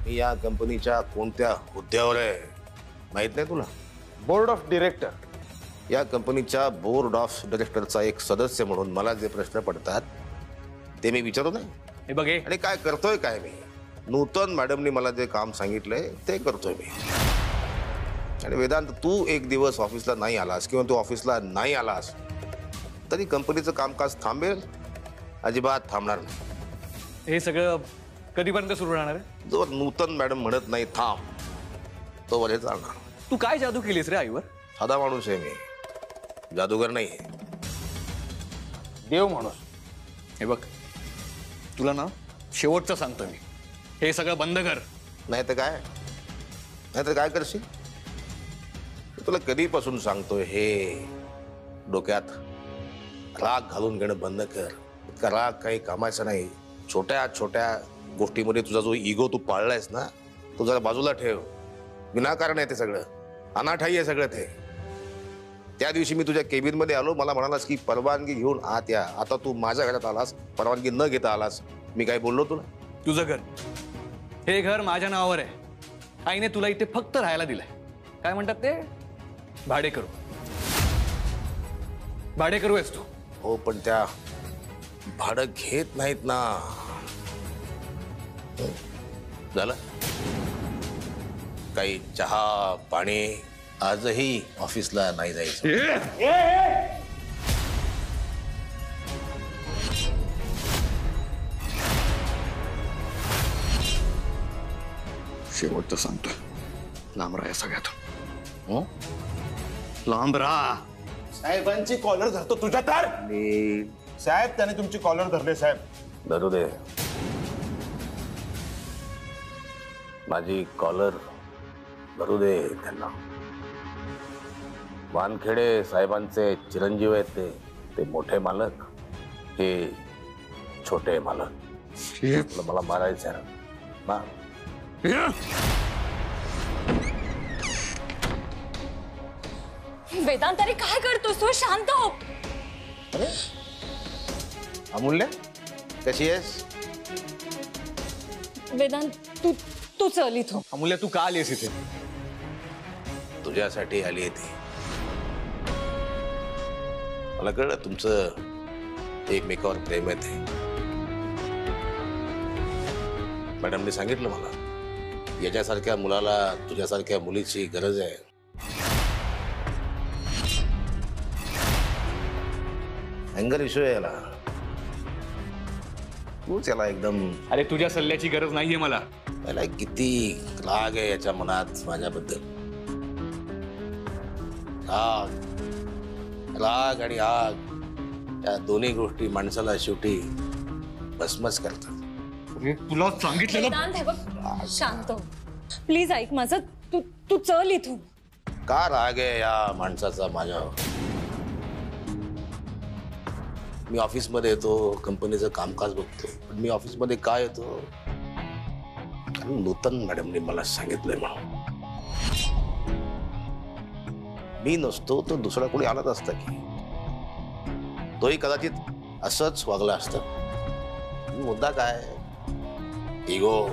मी या कंपनीच्या कोणत्या हुद्द्यावर आहे माहित नाही तुला? Board of director. या कंपनीच्या बोर्ड ऑफ डायरेक्टरचा एक सदस्य म्हणून मला जे प्रश्न पडतात ते मी विचारू नाही. हे बघे आणि काय करतोय काय मी? नूतन मॅडमनी मला जे काम सांगितलंय ते करतोय मी. आणि वेदांत, तू एक दिवस ऑफिसला नाही आलास किंवा तू ऑफिसला नाही आलास तरी कंपनीचं कामकाज थांबेल? अजिबात थांबणार नाही. हे सगळं कधीपर्यंत सुरू राहणार आहे? जोवर नूतन मॅडम म्हणत नाही थांब तोवर हे चालणार. तू काय जादू केलीस रे आईवर? साधा माणूस आहे मी, जादूगर नाही. देव माणूस. हे बघ, तुला ना शेवटचं सांगतो मी, हे सगळं बंद कर. नाही तर काय करशील? तुला कधीपासून सांगतोय हे डोक्यात राग घालून घेणं बंद कर. इतका राग काही कामाचा नाही. छोट्या छोट्या गोष्टीमध्ये तुझा जो इगो तू पाळलायस ना तो जरा बाजूला ठेव. विनाकारण आहे ते सगळं, अनाठाई आहे सगळं ते. त्या दिवशी मी तुझ्या केबिनमध्ये आलो, मला म्हणालास की परवानगी घेऊन आत या. आता तू माझ्या घरात आलास, परवानगी न घेता आलास. मी काय बोललो तुला? तुझं घर, हे घर माझ्या नावावर आहे. आईने तुला इथे फक्त राहायला दिलंय. काय म्हणतात ते? भाडेकरू. भाडेकरू आहेस तू. हो, पण त्या भाडं घेत नाहीत ना. झालं काही चहा पाणी? आजही ऑफिसला नाही जायचं. शेवटचं सांगतो, लांब राहा सगळ्यात. लांब राहा. साहेबांची कॉलर धरतो तुझ्या तर. साहेब, त्याने तुमची कॉलर धरले साहेब. धरू दे माझी कॉलर, धरू दे त्यांना. वानखेडे साहेबांचे चिरंजीव आहेत ते मोठे मालक, हे छोटे मालक. मला मारायचं आहे ना. वेदांत, अरे काय करतोस तू? शांत हो. अमूल्य, कशी आहेस? वेदांत, तू तू चल इथून. अमूल्य, तू का आलीस इथे? तुझ्यासाठी आली आहे ती. मला कळलं तुमचं एकमेकावर प्रेम आहे ते. मॅडमने सांगितलं मला, याच्यासारख्या मुलाला तुझ्यासारख्या मुलीची गरज आहे. अँगर इश्यू आहे याला. तूच याला एकदम. अरे तुझ्या सल्ल्याची गरज नाहीये मला. याला किती राग आहे याच्या मनात माझ्याबद्दल. राग आणि आग या दोन्ही गोष्टी माणसाला शेवटी भस्मच करतात. तुला सांगितलेलं. वेदांत, हे बघ, शांत हो प्लीज. ऐक माझं. तू तू चल इथून. का राग आहे या माणसाचा माझ्यावर? मी ऑफिसमध्ये येतो, कंपनीचं कामकाज बघतो, पण मी ऑफिसमध्ये का येतो? कारण नूतन मॅडमने मला सांगितलंय म्हणून. मी नसतो तर दुसरा कोणी आलाच असता की, तोही कदाचित असंच वागला असतं. मुद्दा काय? इगो,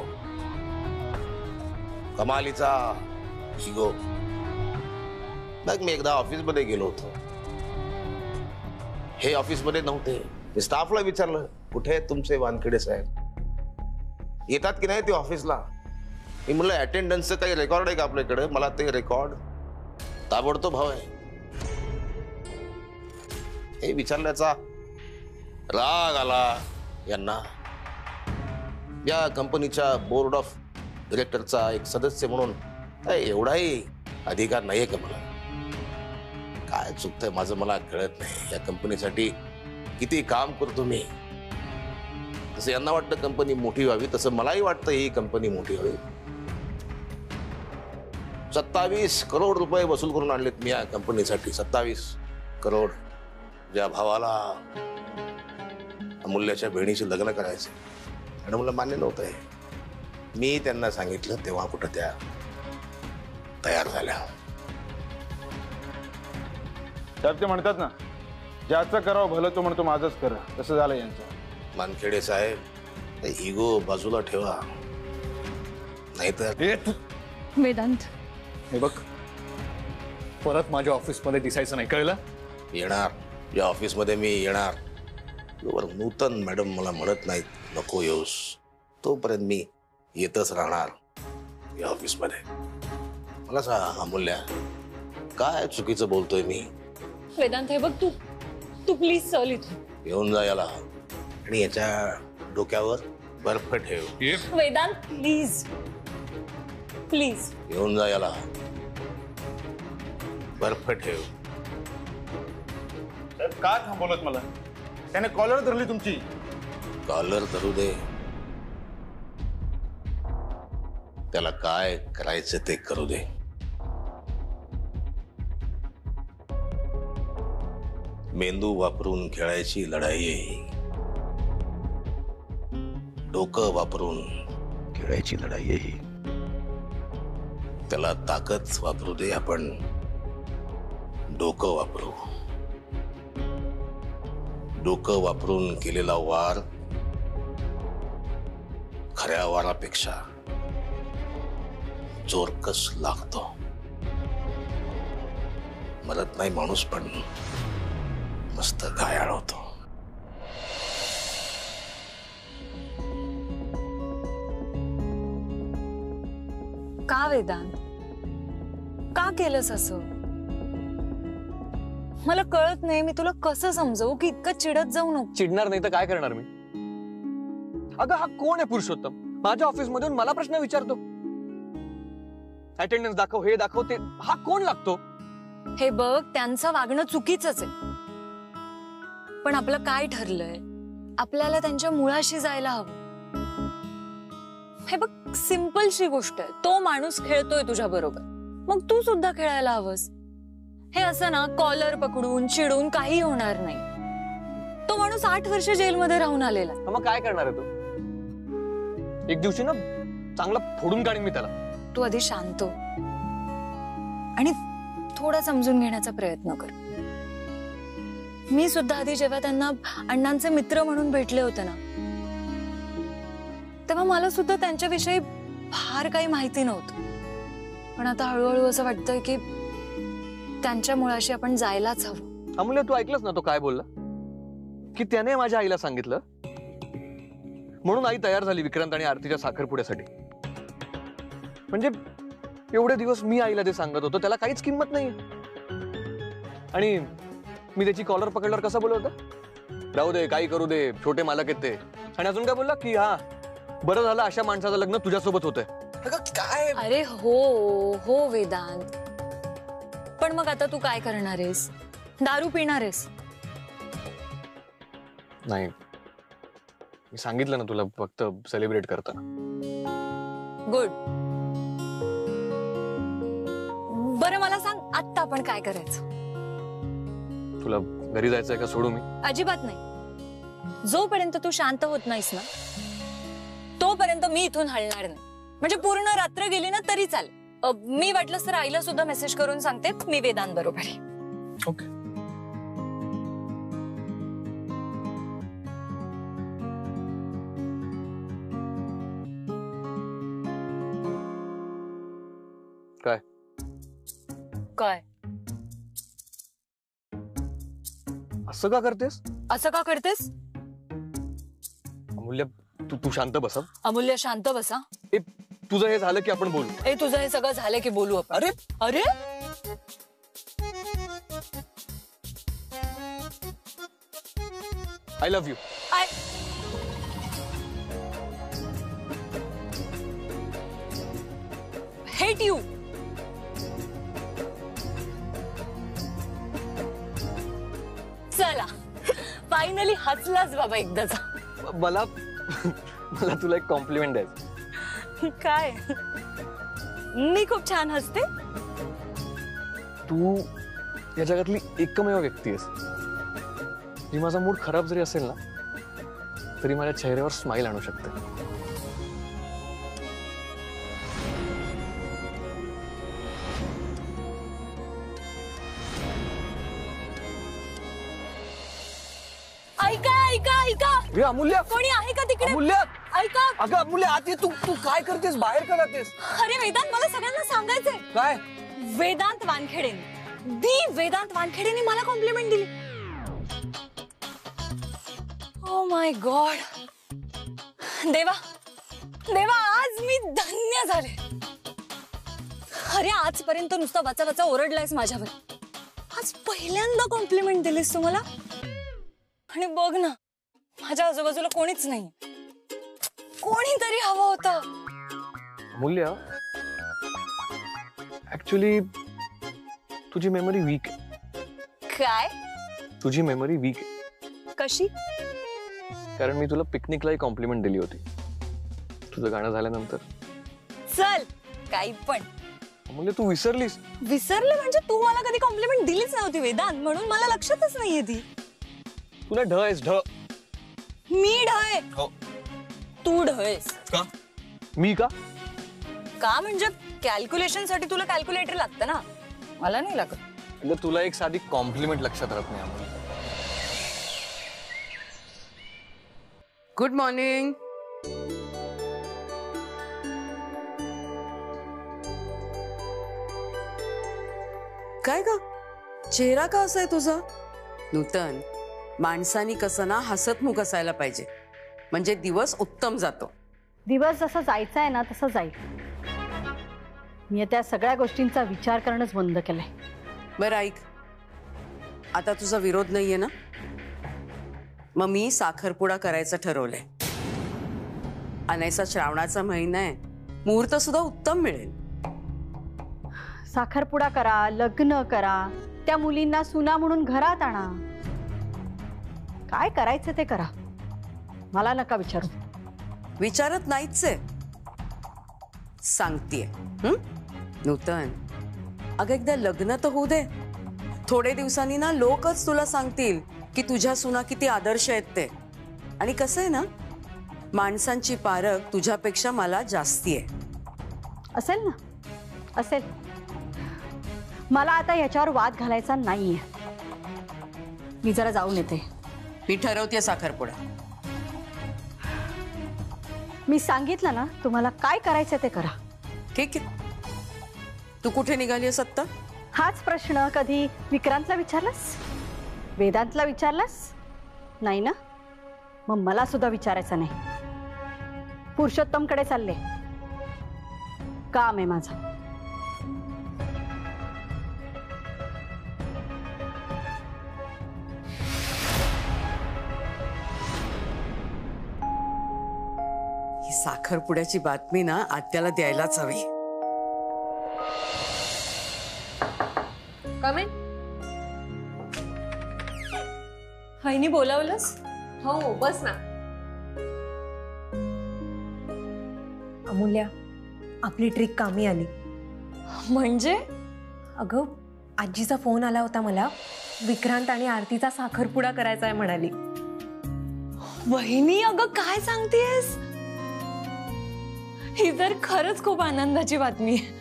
कमालीचा इगो. बघ, मी एकदा ऑफिसमध्ये गेलो होतो. हे ऑफिसमध्ये नव्हते. मी स्टाफला विचारलं, कुठे आहेत तुमचे वानखेडे साहेब? येतात की नाही ते ऑफिसला? मी म्हणलं, अटेंडन्सचं काही रेकॉर्ड आहे का आपल्याकडे? मला ते रेकॉर्ड ताबडतोब हवंय. हे विचारल्याचा राग आला यांना. या कंपनीच्या बोर्ड ऑफ डिरेक्टरचा एक सदस्य म्हणून एवढाही अधिकार नाहीये का मला? काय चुकतंय माझं मला कळत नाही. या कंपनीसाठी किती काम करतो मी. तसं यांना वाटतं कंपनी मोठी व्हावी, तसं मलाही वाटतं ही कंपनी मोठी व्हावी. 27 करोड रुपये वसूल करून आणलेत मी या कंपनीसाठी. 27 करोड. ज्या भावाला अमूल्याच्या बहिणीशी लग्न करायचं आणि मला मान्य नव्हतं. मी त्यांना सांगितलं तेव्हा कुठं त्या तयार झाल्या. तर ते म्हणतात ना, ज्याचं करावं भलं तो म्हणतो माझंच कर. तसं झालं यांचं. वानखेडे साहेब, इगो बाजूला ठेवा. नाहीतर ए तू वेदांत हे बघ, परत माझ्या ऑफिसमध्ये दिसायचं नाही, कळलं? येणार या ऑफिसमध्ये मी येणार. जोवर नूतन मॅडम मला म्हणत नाहीत नको येऊस, तोपर्यंत मी येतच राहणार या ऑफिसमध्ये. मला सांग अमूल्या, काय चुकीचं बोलतोय मी? वेदांत हे बघ, तू तू प्लीज चल इथून. येऊन जा याला आणि याच्या डोक्यावर बर्फ ठेव. Vedant please please. येऊन जा याला बर्फ ठेव. साहेब, का थांबवलत मला? त्याने कॉलर धरली तुमची. कॉलर धरू दे, त्याला काय करायचं ते करू दे. मेंदू वापरून खेळायची लढाई आहे, डोकं वापरून खेळायची लढाई आहे. त्याला ताकद वापरू दे, आपण डोकं वापरू. डोकं वापरून केलेला वार खऱ्या वारापेक्षा जोरकस लागतो. मरत नाही माणूस, पण मस्त घायाळ होतो. का वेदांत, का केलंस असं? मला कळत नाही, मी तुला कसं समजवू की इतकं चिडत जाऊ नको. चिडणार नाही तर काय करणार मी? अगं हा कोण आहे पुरुषोत्तम? माझ्या ऑफिस मधून मला प्रश्न विचारतो, अटेंडन्स दाखव, हे दाखव, ते. हा कोण लागतो? हे बघ, त्यांचं वागणं चुकीचंच आहे, पण आपलं काय ठरलंय, आपल्याला त्यांच्या मुळाशी जायला हवं. हे बघ, सिंपलशी गोष्ट आहे. तो माणूस खेळतोय तुझ्या बरोबर, मग तू सुद्धा खेळायला हवंस. हे असं ना कॉलर पकडून चिडून काही होणार नाही. तो माणूस 8 वर्ष जेलमध्ये राहून आलेला. मग काय करणार आहे तो? एक दिवशी ना चांगला फोडून काढीन मी त्याला. तू आधी शांत हो आणि थोडा समजून घेण्याचा प्रयत्न कर. मी सुद्धा आधी जेव्हा त्यांना अण्णांचे मित्र म्हणून भेटले होते ना, तेव्हा मला सुद्धा त्यांच्याविषयी फार काही माहिती नव्हतं. पण आता हळूहळू असं वाटतंय की त्यांच्या मुळाशी आपण जायलाच हवं. अमूल्य, तू ऐकलंस ना तो काय बोलला? की त्याने माझ्या आईला सांगितलं म्हणून आई तयार झाली विक्रांत आणि आरतीच्या साखरपुड्यासाठी. म्हणजे एवढे दिवस मी आईला ते सांगत होतो, त्याला काहीच किंमत नाही. आणि मी त्याची कॉलर पकडल्यावर कसं बोलत होतं, राहू दे, काही करू दे, छोटे मालक आहेत ते. आणि अजून काय बोलला की हा बरं झालं अशा माणसाचं लग्न तुझ्यासोबत होतंय. काय? अरे हो हो वेदांत, पण मग आता तू काय करणार आहेस? दारू पिणार आहेस? नाही, मी सांगितलं ना तुला, फक्त सेलिब्रेट करताना. गुड. बरं मला सांग, आत्ता आपण काय करायचं? तुला घरी जायचंय का सोडू मी? अजिबात नाही. जोपर्यंत तू शांत होत नाहीस ना, तोपर्यंत मी इथून हलणार नाही. म्हणजे पूर्ण रात्र गेली ना तरी चाल. मी वाटलंस तर आईला सुद्धा मेसेज करून सांगते मी वेदांत बरोबर आहे. ओके. काय काय असं का करतेस? असं का करतेस? अमूल्य, तू शांत बस. अमूल्य, शांत बसा. ए, तुझं हे झालं की आपण बोलू. ए, तुझं हे सगळं झालं की बोलू आपण. अरे अरे I love you. I hate you. चला, फायनली हसलाच बाबा एकदाचा. मला मला तुला एक कॉम्प्लिमेंट द्यायचं. काय? मी खूप छान हसते. तू या जगातली एकमेव व्यक्ती आहेस जी माझा मूड खराब जरी असेल ना तरी माझ्या चेहऱ्यावर स्माइल आणू शकते. ऐका ऐका ऐका, हे अमूल्य, कोणी आहे का तिकडे? अमूल्य, ऐका. अगं अमूल्य आत ये. तू तू काय करतेस? बाहेर का जातेस? अरे वेदांत, मला सगळ्यांना सांगायचंय. काय? वेदांत वानखेडेने मला कॉम्प्लिमेंट दिली. Oh my God. देवा आज मी धन्य झाले. अरे आजपर्यंत नुसता वाचा ओरडलायस माझ्यावर. आज पहिल्यांदा कॉम्प्लिमेंट दिलीस तू मला. आणि बघ ना, माझ्या आजूबाजूला कोणीच नाही. कोणीतरी हवं होतं. अमूल्य, ऍक्च्युली तुझी मेमरी वीक आहे. काय? तुझी मेमरी वीक आहे. कशी? कारण मी तुला पिकनिकलाही कॉम्प्लिमेंट दिली होती तुझं गाणं झाल्यानंतर. चल, काही पण. अमूल्य, तू विसरलीस. विसरले म्हणजे? तू मला कधी कॉम्प्लिमेंट दिलीच नव्हती वेदांत, म्हणून मला लक्षातच नाहीये ती. तुला ढ आहेस, ढ. मी ढय? हो. तू ढयस का? मी का? का म्हणजे कॅल्क्युलेशन साठी तुला कॅल्क्युलेटर लागतं ना, मला नाही लागत. म्हणजे तुला एक साधी कॉम्प्लिमेंट लक्षात राहत नाही अमूल्य. Good morning. काय ग, चेहरा का असा आहे तुझा? नूतन, माणसानी कसं ना हसतमुख असायला पाहिजे, म्हणजे दिवस उत्तम जातो. दिवस जसा जायचा आहे ना तसं जाईल. मी त्या सगळ्या गोष्टींचा विचार करणंच बंद केलंय. बरं ऐक, आता तुझा विरोध नाहीये ना? मग मी साखरपुडा करायचं ठरवलंय. अनायसा श्रावणाचा महिना आहे, मुहूर्त सुद्धा उत्तम मिळेल. साखरपुडा करा, लग्न करा, त्या मुलींना सुना म्हणून घरात आणा. काय करायचं ते करा, मला नका विचारू. विचारत नाहीच आहे, सांगतेय. नूतन, अगं एकदा लग्न तर होऊ दे. थोडे दिवसांनी ना लोकच तुला सांगतील की तुझ्या सुना किती आदर्श आहेत ते. आणि कसं आहे ना, माणसांची पारख तुझ्यापेक्षा मला जास्ती आहे. असेल ना, असेल. मला आता याच्यावर वाद घालायचा नाहीये. मी जरा जाऊन येते. मी ठरवते साखरपुडा. मी सांगितलं ना, तुम्हाला काय करायचं ते करा. ठीक आहे. तू कुठे निघाली आहेस आत्ता? हाच प्रश्न कधी विक्रांतला विचारलास, वेदांतला विचारलास? नाही ना, मग मला सुद्धा विचारायचं नाही. पुरुषोत्तमकडे चालले, काम आहे माझं. ही साखरपुड्याची बातमी ना आत्याला द्यायलाच हवी. वहिनी बोलावलंस? हो बस ना. अमूल्या, आपली ट्रिक कामी आली. म्हणजे? अगं आजीचा फोन आला होता मला, विक्रांत आणि आरतीचा साखरपुडा करायचा आहे म्हणाली. वहिनी, अगं काय सांगतेस? ही तर खरंच खूप आनंदाची बातमी आहे.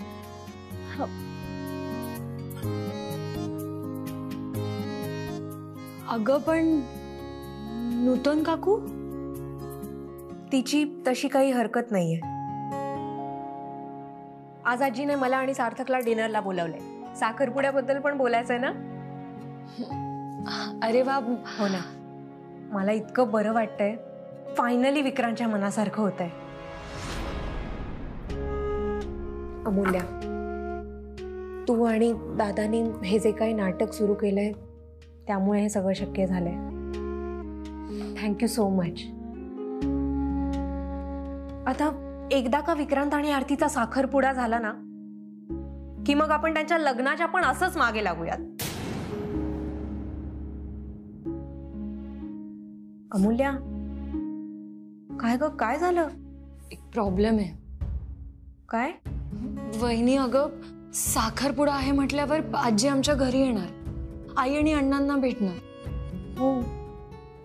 अगं पण नूतन काकू? तिची तशी काही हरकत नाहीये. आज आजीने मला आणि सार्थकला डिनरला बोलावलंय. साखरपुड्याबद्दल पण बोलायचंय ना? अरे वा. हो ना, मला इतकं बरं वाटतंय. फायनली विक्रांतच्या मनासारखं होतंय. अमूल्या, तू आणि दादानी हे जे काही नाटक सुरू केलंय त्यामुळे हे सगळं शक्य झालंय. Thank you so much. आता एकदा का विक्रांत आणि आरतीचा साखरपुडा झाला ना की मग आपण त्यांच्या लग्नाच्या पण असंच मागे लागूयात. अमूल्या, काय ग, काय झालं? एक प्रॉब्लेम आहे. काय? वहिनी, अगं साखरपुडा आहे म्हटल्यावर आजी आमच्या घरी येणार, आई आणि अण्णांना भेटणार. हो,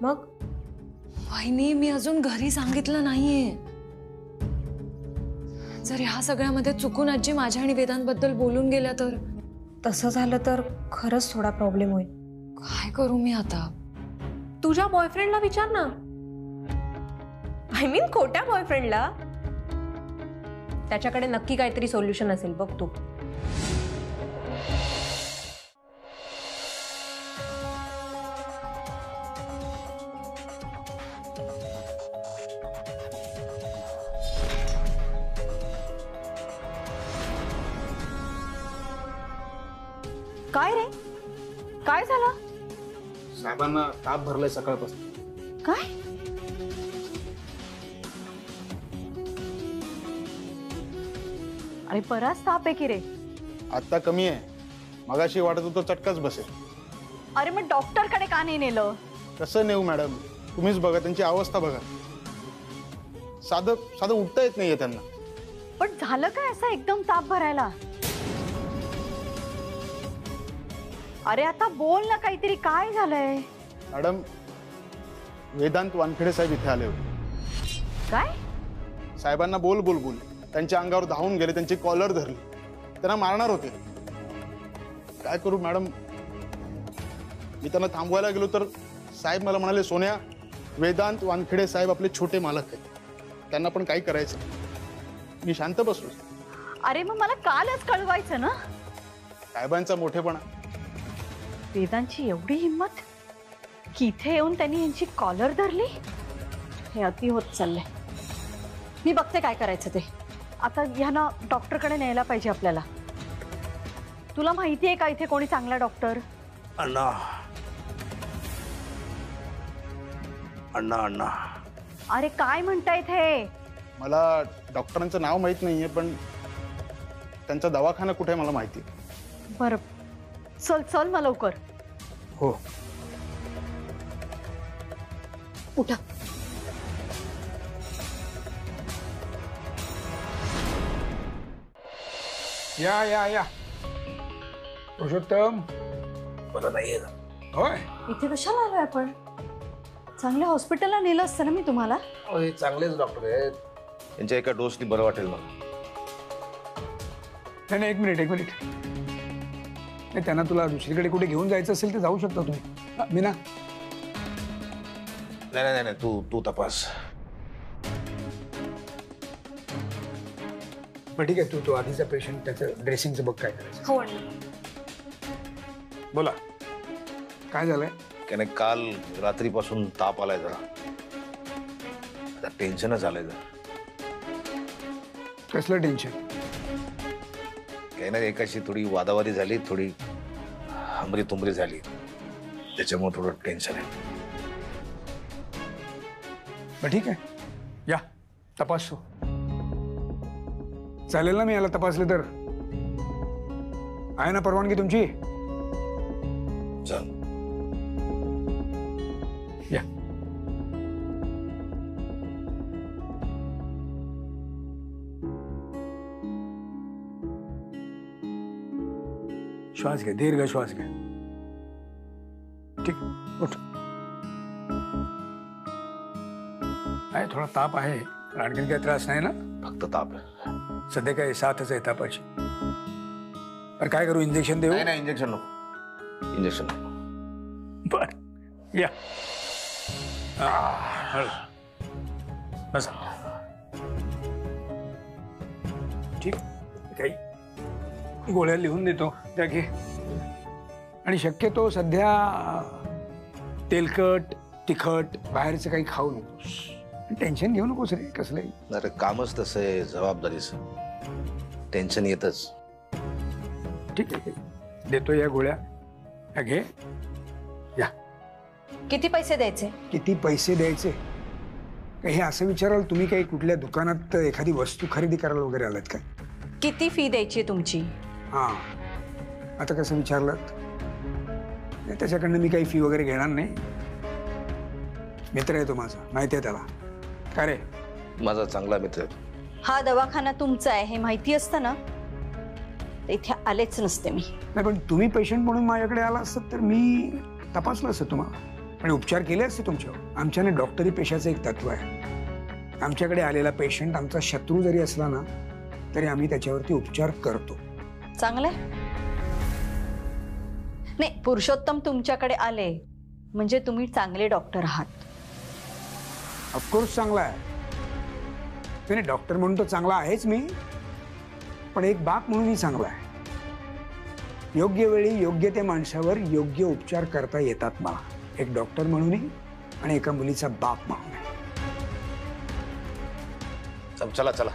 मग? वहिनी, मी अजून घरी सांगितलं नाहीये. जर ह्या सगळ्यामध्ये चुकून आजी माझ्या आणि वेदांतबद्दल बोलून गेल्या तर? तसं झालं तर खरंच थोडा प्रॉब्लेम होईल. काय करू मी आता? तुझ्या बॉयफ्रेंडला विचार ना. आय मीन खोट्या बॉयफ्रेंडला. त्याच्याकडे नक्की काहीतरी सोल्युशन असेल बघ तू. काय रे, काय झालं? साहेबांना ताप भरलाय सकाळपासून. काय? अरे बराच ताप आहे की रे. आता कमी आहे, मगाशी वाटत होतं चटकाच बसेल. अरे मग डॉक्टरकडे का नाही नेलं? कसं नेऊ मॅडम, तुम्हीच बघा त्यांची अवस्था बघा. साधं साधं उठता येत नाहीये त्यांना. पण झालं काय असं एकदम ताप भरायला? अरे आता बोल ना काहीतरी, काय झालंय? मॅडम, वेदांत वानखेडे साहेब इथे आले होते. काय? साहेबांना बोल बोल बोल त्यांच्या अंगावर धावून गेले, त्यांची कॉलर धरली, त्यांना मारणार होते. काय करू मॅडम, मी त्यांना थांबवायला गेलो तर साहेब मला म्हणाले, सोन्या, वेदांत वानखेडे साहेब आपले छोटे मालक आहेत, त्यांना पण काही करायचं. मी शांत बसलो. अरे मग मला कालच कळवायचं ना. साहेबांचा मोठेपणा. वेदांची एवढी हिंमत की इथे येऊन त्यांनी यांची कॉलर धरली. हे अति होत चाललंय. मी बघते काय करायचं ते. आता ह्यांना डॉक्टरकडे न्यायला पाहिजे आपल्याला. तुला माहिती आहे का इथे कोणी चांगला डॉक्टर? अण्णा अण्णा अण्णा. अरे काय म्हणतायत हे? मला डॉक्टरांचं नाव माहित नाहीये, पण त्यांचा दवाखाना कुठे मला माहिती. बरं, चल चल मग लवकर. हो. उठा. या या या पुरुषोत्तम. मला नाहीये. होय, इथे कशाला आलोय आपण? चांगल्या हॉस्पिटलला नेलं असतं ना मी तुम्हाला. हे चांगलेच डॉक्टर आहेत, त्यांच्या एका डोसनी बरं वाटेल मला. नाही नाही, एक मिनिट एक मिनिट. नाही, त्यांना तुला दुसरीकडे कुठे घेऊन जायचं असेल तर जाऊ शकता तुम्ही. मीना. नाही नाही नाही, तू तपास. बरं ठीक आहे, तू आधीचा पेशंट त्याचं ड्रेसिंगचं बघ काय करायचं. हो. बोला, काय झालंय? त्याने काल रात्रीपासून ताप आलाय जरा. आता टेन्शनच आलंय जरा. कसलं टेन्शन? काही नाही, एकाशी थोडी वादावादी झाली, थोडी हमरी तुमरी झाली, त्याच्यामुळे थोडं टेन्शन आहे. बरं ठीक आहे, या तपासतो. चालेल ना मी याला तपासलं तर? आहे ना परवानगी तुमची? चल. या. श्वास घ्या, दीर्घ श्वास घ्या. ठीक, उठ. आहे थोडा ताप आहे, आणखीन काही त्रास नाही ना? फक्त ताप आहे. सध्या काय साथच आहे तापाची. अरे काय करू, इंजेक्शन देऊ? नाही नाही, इंजेक्शन नको, इंजेक्शन नको. बर, या. हळू बस. ठीक, काही गोळ्या लिहून देतो, त्या घे. आणि शक्यतो सध्या तेलकट तिखट बाहेरचं काही खाऊ नकोस. टेन्शन घेऊ नकोस रे कसलंही. अरे कामच तसं आहे, जबाबदारीचं टेन्शन येतच. ठीक आहे, देतो या गोळ्या, या घे. या. किती पैसे द्यायचे? किती पैसे द्यायचे? हे असं विचाराल तुम्ही? काही कुठल्या दुकानात एखादी वस्तू खरेदी करायला वगैरे आलात का? किती फी द्यायची तुमची? हा, आता कसं विचारलं? त्याच्याकडनं मी काही फी वगैरे घेणार नाही. मित्र आहे तो माझा, माहिती आहे त्याला. का रे? माझा चांगला मित्र आहे. हा दवाखाना तुमचा आहे हे माहिती असतं ना, इथे आलेच नसते मी. नाही, पण तुम्ही पेशंट म्हणून माझ्याकडे आला असत तर मी तपासलं असतं तुम्हाला आणि उपचार केले असते तुमच्यावर. आमच्याने डॉक्टरी पेशाचं एक तत्व आहे, आमच्याकडे आलेला पेशंट आमचा शत्रू जरी असला ना तरी आम्ही त्याच्यावरती उपचार करतो. चांगलंय. नाही, पुरुषोत्तम तुमच्याकडे आले म्हणजे तुम्ही चांगले डॉक्टर आहात. ऑफकोर्स चांगला आहे, नाही, डॉक्टर म्हणून तो चांगला आहेच मी, पण एक बाप म्हणूनही चांगला आहे. योग्य वेळी योग्य त्या माणसावर योग्य उपचार करता येतात मला, एक डॉक्टर म्हणूनही आणि एका मुलीचा बाप म्हणून. चला चला.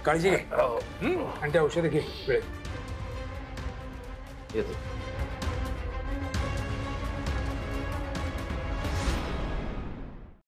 काळजी घे आणि ते औषधं घे वेळेत. येतो.